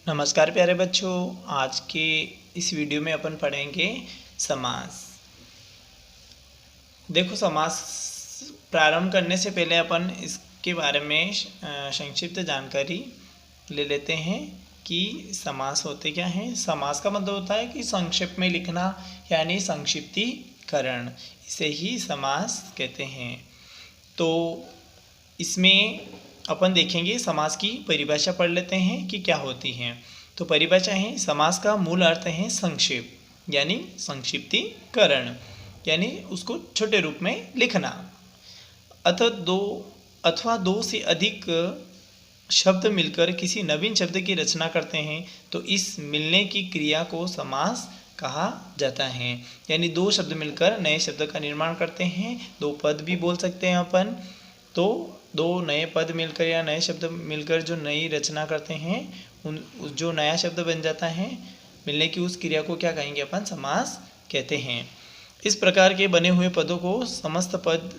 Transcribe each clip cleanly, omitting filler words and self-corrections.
नमस्कार प्यारे बच्चों। आज के इस वीडियो में अपन पढ़ेंगे समास। देखो, समास प्रारंभ करने से पहले अपन इसके बारे में संक्षिप्त जानकारी ले लेते हैं कि समास होते क्या हैं। समास का मतलब होता है कि संक्षेप में लिखना, यानी संक्षिप्तीकरण, इसे ही समास कहते हैं। तो इसमें अपन देखेंगे समास की परिभाषा पढ़ लेते हैं कि क्या होती है। तो परिभाषा है, समास का मूल अर्थ है संक्षेप, यानी संक्षिप्तीकरण, यानी उसको छोटे रूप में लिखना। अथवा दो से अधिक शब्द मिलकर किसी नवीन शब्द की रचना करते हैं तो इस मिलने की क्रिया को समास कहा जाता है। यानी दो शब्द मिलकर नए शब्द का निर्माण करते हैं, दो पद भी बोल सकते हैं अपन। तो दो नए पद मिलकर या नए शब्द मिलकर जो नई रचना करते हैं, उन जो नया शब्द बन जाता है, मिलने की उस क्रिया को क्या कहेंगे अपन? समास कहते हैं। इस प्रकार के बने हुए पदों को समस्त पद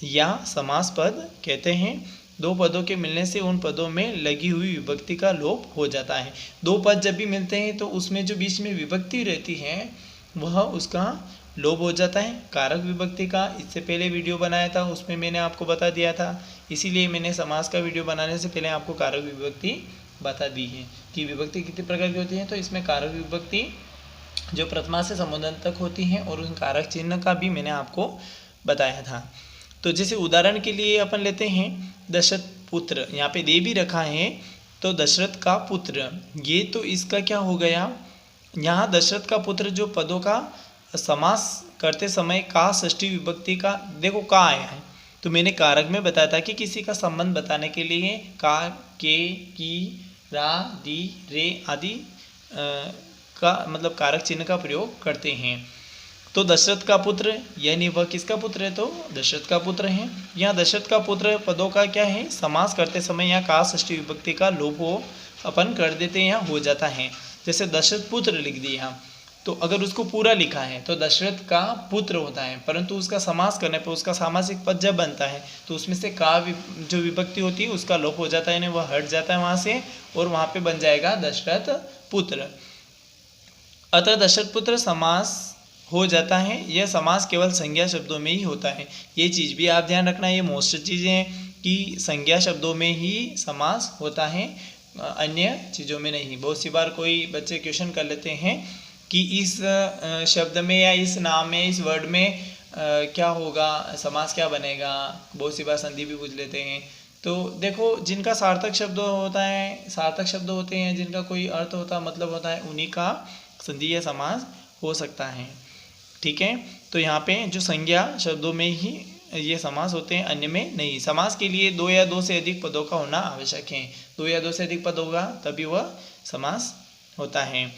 या समास पद कहते हैं। दो पदों के मिलने से उन पदों में लगी हुई विभक्ति का लोप हो जाता है। दो पद जब भी मिलते हैं तो उसमें जो बीच में विभक्ति रहती है वह उसका लोप हो जाता है। कारक विभक्ति का इससे पहले वीडियो बनाया था, उसमें मैंने आपको बता दिया था, इसीलिए मैंने समास का वीडियो बनाने से पहले आपको कारक विभक्ति बता दी है कि विभक्ति कितने प्रकार की होती है। तो इसमें कारक विभक्ति जो प्रथमा से संबोधन तक होती हैं और उन कारक चिन्ह का भी मैंने आपको बताया था। तो जैसे उदाहरण के लिए अपन लेते हैं दशरथ पुत्र, यहाँ पे दे भी रखा है, तो दशरथ का पुत्र, ये तो इसका क्या हो गया, यहाँ दशरथ का पुत्र जो पदों का समास करते समय का षष्ठी विभक्ति का देखो का आया है। तो मैंने कारक में बताया था कि किसी का संबंध बताने के लिए का, के, की, रा, दी, रे आदि का मतलब कारक चिन्ह का प्रयोग करते हैं। तो दशरथ का पुत्र, यानी वह किसका पुत्र है? तो दशरथ का पुत्र है। यहाँ दशरथ का पुत्र पदों का क्या है? समास करते समय यहाँ का षष्ठी विभक्ति का लोप हो अपन कर देते हैं, यहाँ हो जाता है। जैसे दशरथ पुत्र लिख दिया, तो अगर उसको पूरा लिखा है तो दशरथ का पुत्र होता है, परंतु उसका समास करने पर उसका सामासिक पद जब बनता है तो उसमें से का जो विभक्ति होती है उसका लोप हो जाता है, यानी वह हट जाता है वहाँ से, और वहाँ पे बन जाएगा दशरथ पुत्र। अतः दशरथ पुत्र समास हो जाता है। यह समास केवल संज्ञा शब्दों में ही होता है। ये चीज़ भी आप ध्यान रखना, ये मोस्ट चीज़ें हैं कि संज्ञा शब्दों में ही समास होता है, अन्य चीज़ों में नहीं। बहुत सी बार कोई बच्चे क्वेश्चन कर लेते हैं कि इस शब्द में या इस नाम में, इस वर्ड में क्या होगा, समास क्या बनेगा। बहुत सी बार संधि भी पूछ लेते हैं। तो देखो, जिनका सार्थक शब्द होता है, सार्थक शब्द होते हैं, जिनका कोई अर्थ होता है, मतलब होता है, उन्हीं का संधि या समास हो सकता है। ठीक है, तो यहाँ पे जो संज्ञा शब्दों में ही ये समास होते हैं, अन्य में नहीं। समास के लिए दो या दो से अधिक पदों का होना आवश्यक है। दो या दो से अधिक पद होगा तभी वह समास होता है।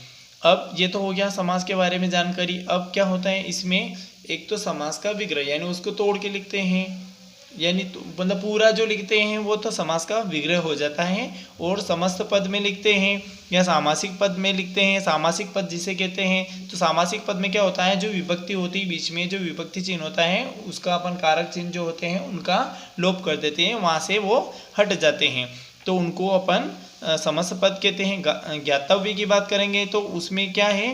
अब ये तो हो गया समास के बारे में जानकारी। अब क्या होता है इसमें, एक तो समास का विग्रह, यानी उसको तोड़ के लिखते हैं, यानी तो मतलब पूरा जो लिखते हैं वो तो समास का विग्रह हो जाता है। और समस्त पद में लिखते हैं या सामासिक पद में लिखते हैं, सामासिक पद जिसे कहते हैं। तो सामासिक पद में क्या होता है, जो विभक्ति होती है, बीच में जो विभक्ति चिन्ह होता है उसका अपन कारक चिन्ह जो होते हैं उनका लोप कर देते हैं, वहाँ से वो हट जाते हैं, तो उनको अपन समस्त पद कहते हैं। ज्ञातव्य की बात करेंगे तो उसमें क्या है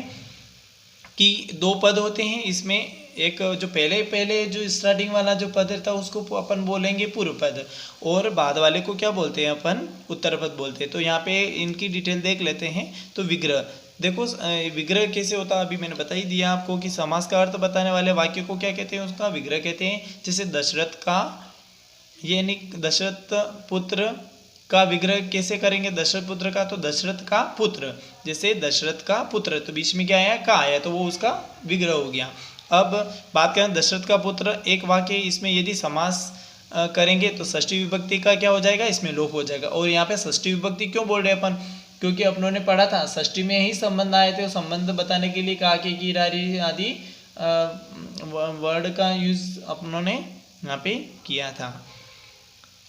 कि दो पद होते हैं। इसमें एक जो पहले जो स्टार्टिंग वाला जो पद था उसको अपन बोलेंगे पूर्व पद, और बाद वाले को क्या बोलते हैं अपन? उत्तर पद बोलते हैं। तो यहाँ पे इनकी डिटेल देख लेते हैं। तो विग्रह देखो, विग्रह कैसे होता है अभी मैंने बता ही दिया आपको कि समास का अर्थ बताने वाले वाक्य को क्या कहते हैं? उसका विग्रह कहते हैं। जैसे दशरथ का, यानी दशरथ पुत्र का विग्रह कैसे करेंगे? दशरथ पुत्र का, तो दशरथ का पुत्र, जैसे दशरथ का पुत्र, तो बीच में क्या आया? का आया, तो वो उसका विग्रह हो गया। अब बात करें दशरथ का पुत्र, एक वाक्य, इसमें यदि समास करेंगे तो षष्ठी विभक्ति का क्या हो जाएगा? इसमें लोप हो जाएगा। और यहाँ पे षष्ठी विभक्ति क्यों बोल रहे हैं अपन? क्योंकि अपनों ने पढ़ा था षष्ठी में ही संबंध आए थे, संबंध बताने के लिए का, के, की, रारी आदि वर्ड का यूज अपनों ने यहाँ पे किया था।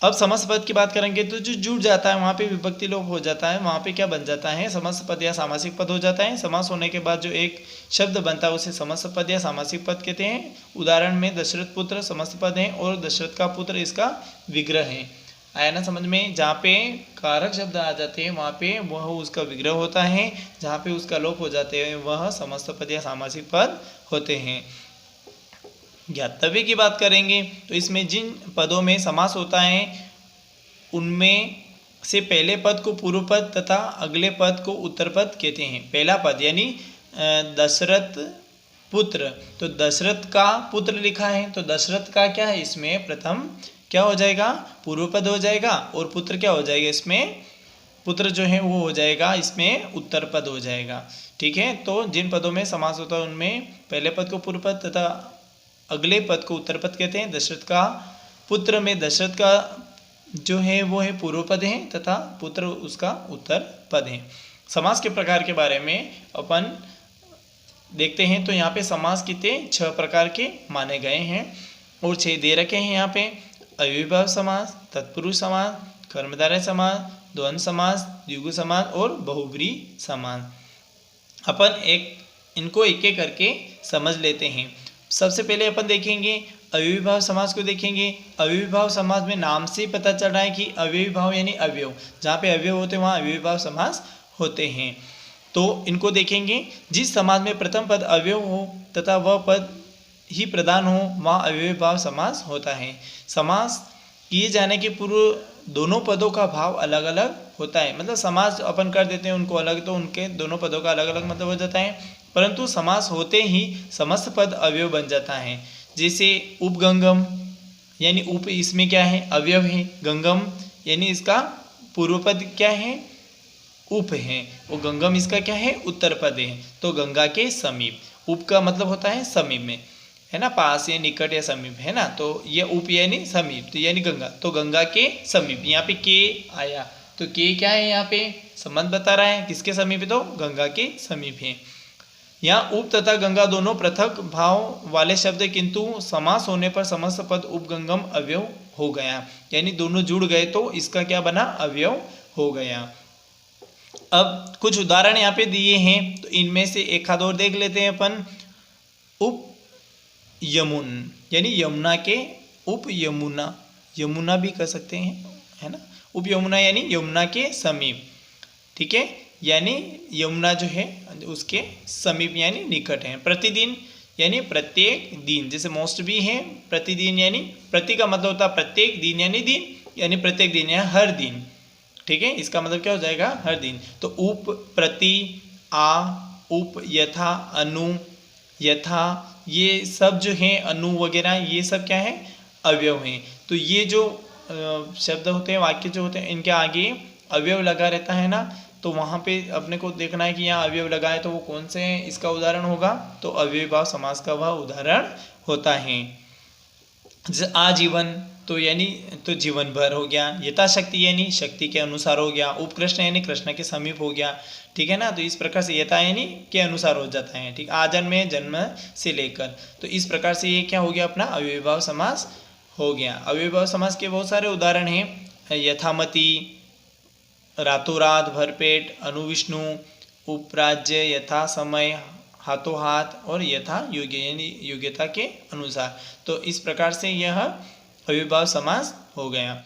अब समस्त पद की बात करेंगे तो जो जुड़ जाता है वहाँ पे विभक्ति लोप हो जाता है, वहाँ पे क्या बन जाता है? समस्त पद या सामासिक पद हो जाता है। समास होने के बाद जो एक शब्द बनता है उसे समस्त पद या सामासिक पद कहते हैं। उदाहरण में दशरथ पुत्र समस्त पद हैं और दशरथ का पुत्र इसका विग्रह है। आया ना समझ में। जहाँ पे कारक शब्द आ जाते हैं वहाँ पे वह उसका विग्रह होता है, जहाँ पे उसका लोप हो जाते हैं वह समस्त पद या सामासिक पद होते हैं। ज्ञातव्य की बात करेंगे तो इसमें जिन पदों में समास होता है उनमें से पहले पद को पूर्व पद तथा अगले पद को उत्तर पद कहते हैं। पहला पद यानी दशरथ पुत्र, तो दशरथ का पुत्र लिखा है तो दशरथ का क्या है, इसमें प्रथम क्या हो जाएगा, पूर्व पद हो जाएगा, और पुत्र क्या हो जाएगा, इसमें पुत्र जो है वो हो जाएगा इसमें उत्तर पद हो जाएगा। ठीक है, तो जिन पदों में समास होता है उनमें पहले पद को पूर्व पद तथा अगले पद को उत्तर पद कहते हैं। दशरथ का पुत्र में दशरथ का जो है वो है पूर्व पद है तथा पुत्र उसका उत्तर पद है। समास के प्रकार के बारे में अपन देखते हैं तो यहाँ पे समास कितने 6 प्रकार के माने गए हैं और 6 दे रखे हैं यहाँ पे। अव्ययीभाव समास, तत्पुरुष समास, कर्मधारय समास, द्वंद्व समास, द्विगु समास और बहुब्रीहि समास। अपन इनको एक एक करके समझ लेते हैं। सबसे पहले अपन देखेंगे अव्ययीभाव समास को देखेंगे। अव्ययीभाव समास में नाम से पता चल रहा है कि अव्ययीभाव यानी अवयव, जहाँ पे अवयव होते हैं वहाँ अव्ययीभाव समास होते हैं। तो इनको देखेंगे। जिस समास में प्रथम पद अवयव हो तथा वह पद ही प्रधान हो वहाँ अव्ययीभाव समास होता है। समास किए जाने के पूर्व दोनों पदों का भाव अलग अलग होता है, मतलब समास अपन कर देते हैं उनको अलग तो उनके दोनों पदों का अलग अलग मतलब हो जाता है, परंतु समास होते ही समस्त पद अवयव बन जाता है। जैसे उपगंगम यानी उप इसमें क्या है, अवयव है, गंगम यानी इसका पूर्व पद क्या है, उप है, वो गंगम इसका क्या है, उत्तर पद है। तो गंगा के समीप, उप का मतलब होता है समीप में, है ना, पास या निकट या समीप, है ना। तो ये उप यानी समीप, तो यानी गंगा, तो गंगा के समीप। यहाँ पे के आया तो के क्या है, यहाँ पे संबंध बता रहा है किसके समीप है, तो गंगा के समीप है। यहाँ उप तथा गंगा दोनों पृथक भाव वाले शब्द, किंतु समास होने पर समस्त पद उपगंगम अवयव हो गया, यानी दोनों जुड़ गए तो इसका क्या बना, अवयव हो गया। अब कुछ उदाहरण यहाँ पे दिए हैं तो इनमें से एक आध और देख लेते हैं अपन। उप यमुन यानी यमुना के उप यमुना, यमुना भी कर सकते हैं, है ना। उप यमुना यानी यमुना के समीप, ठीक है, यानी यमुना जो है उसके समीप यानी निकट है। प्रतिदिन यानी प्रत्येक दिन, जैसे मोस्ट भी है, प्रतिदिन यानी प्रति का मतलब होता है प्रत्येक, दिन यानी दिन यानी प्रत्येक दिन या हर दिन, ठीक है, इसका मतलब क्या हो जाएगा, हर दिन। तो उप, प्रति, आ, उप, यथा, अनु, यथा, ये सब जो हैं अनु वगैरह ये सब क्या है, अवयव हैं। तो ये जो शब्द होते हैं, वाक्य जो होते हैं, इनके आगे अवयव लगा रहता है ना, तो वहाँ पे अपने को देखना है कि यहाँ अवयव लगा है तो वो कौन से हैं, इसका उदाहरण होगा तो अव्ययीभाव समास का वह उदाहरण होता है। आजीवन तो यानी तो जीवन भर हो गया, यथाशक्ति यानी शक्ति के अनुसार हो गया, उपकृष्ण यानी कृष्ण के समीप हो गया, ठीक है ना। तो इस प्रकार से यथा यानी के अनुसार हो जाता है, ठीक। आजन्म में जन्म से लेकर, तो इस प्रकार से ये क्या हो गया, अपना अव्ययीभाव समास हो गया। अव्ययीभाव समास के बहुत सारे उदाहरण हैं, यथामति, रातों रात, भरपेट, अनुविष्णु, उपराज्य, यथा समय, हाथों हाथ और यथा योग्य यानी योग्यता के अनुसार। तो इस प्रकार से यह अव्ययीभाव समास हो गया।